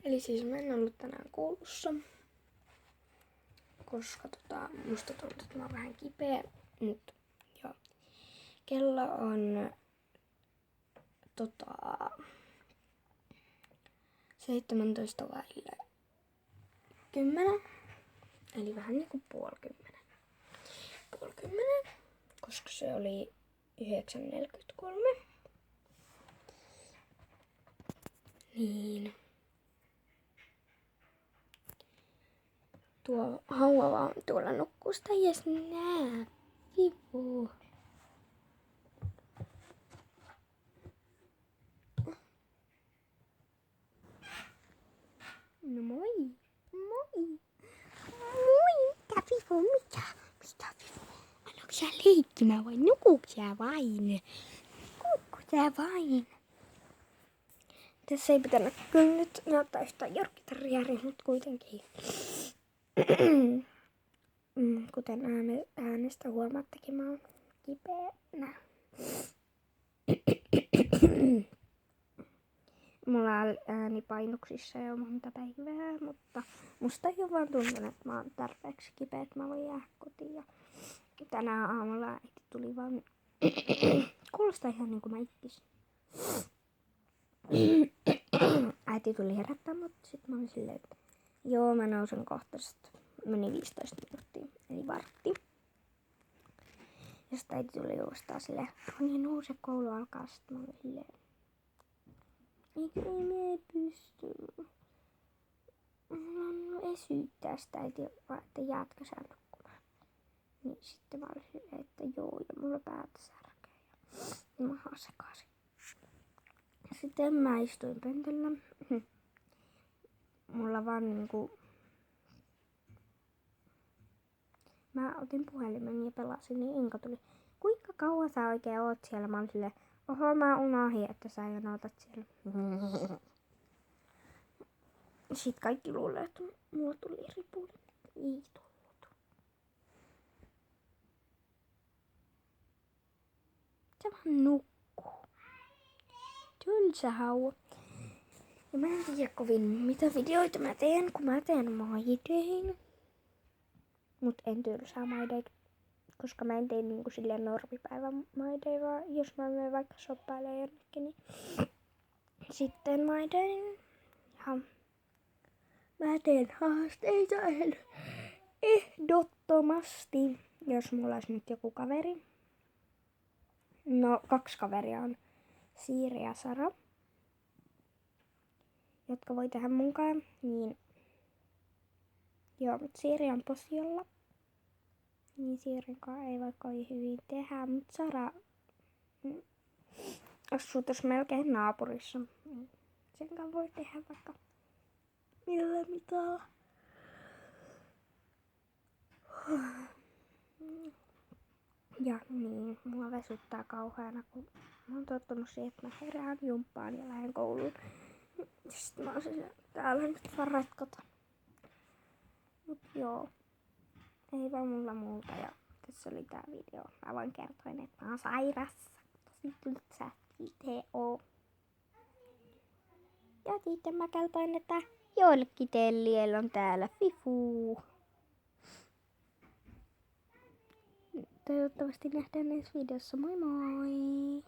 Eli siis mä en ollut tänään koulussa, koska musta tuntuu, että mä oon vähän kipeä, mutta joo. Kello on 17 vaille 10, eli vähän niinku puoli 10, koska se oli 9:43. Niin. Tuo Hauva vaan tuolla nukkuu sitä edes nää. Vipu. No moi. Moi. Moi. Mitä Vipu? Mitä Vipu? Annatko sä leikkimään vai nukuuko sä vain? Tässä ei pitänyt kyllä nyt näyttää yhtään York-terriäriä, mutta kuitenkin. Kuten äänestä huomaattekin, mä oon kipeänä. Mulla on ääni painuksissa jo monta päivää, mutta musta ei ole vaan tuntunut, että mä oon tarpeeksi kipeä, että mä voin jäädä kotiin. Ja tänään aamulla äiti tuli vaan... Kuulostaa ihan niin kuin mä itkisin. Äiti tuli herättää, mutta sit mä olin silleen, että joo, mä nousen kohta. Sitten meni 15 minuuttia, eli vartti. Ja sitten äiti tuli uudestaan silleen, Roni nouse, koulu alkaa. Sitten mä olin silleen, eikö me pysty? Mulla on esyyttää sitä äiti, että jäätkö sä nukkumaan. Niin sitten mä olin silleen, että joo, ja mulla päätä särkee. Ja mä oon sekaisin. Sitten mä istuin pöntöllä. Mulla vaan niinku... Mä otin puhelimen ja pelasin, niin Inka tuli. Kuinka kauan sä oikein oot siellä? Mä olin silleen, oho, mä unohdin, että sä jo otat siellä. Sitten kaikki luulee, että mulla tuli ripuli. Ei tullut. Se vaan nukkuu. Tylsä Hauva. Ja mä en tiedä kovin mitä videoita mä teen, kun mä teen maidein. Mut en tylsää maideita, koska mä en tee niinku silleen normipäivän maidein, vaan jos mä menen vaikka shoppailemaan jonnekin, niin sitten maidein. Ja mä teen haasteita ehdottomasti, jos mulla olisi nyt joku kaveri. No, 2 kaveria on Siiri ja Sara, jotka voi tehdä munkaan, niin joo, mutta Siiri on posiolla, niin Siirin kanssa ei voi kovin hyvin tehdä, mutta Sara asuu tuossa melkein naapurissa. Sen kanssa voi tehdä vaikka millä mitalla. Ja niin, mua väsyttää kauheana, kun mä oon tottunut siihen, että mä herään jumppaan ja lähden kouluun. Sitten mä oon siellä, täällä nyt vaan ratkota. Mut joo, ei vaan mulla muuta. Ja tässä oli tää video. Mä voin kertoa, että mä oon sairas. Tosi tylsä video. Ja sitten mä kertoin, että joillekin telliel on täällä Fifu. Toivottavasti nähdään ensi videossa. Moi moi!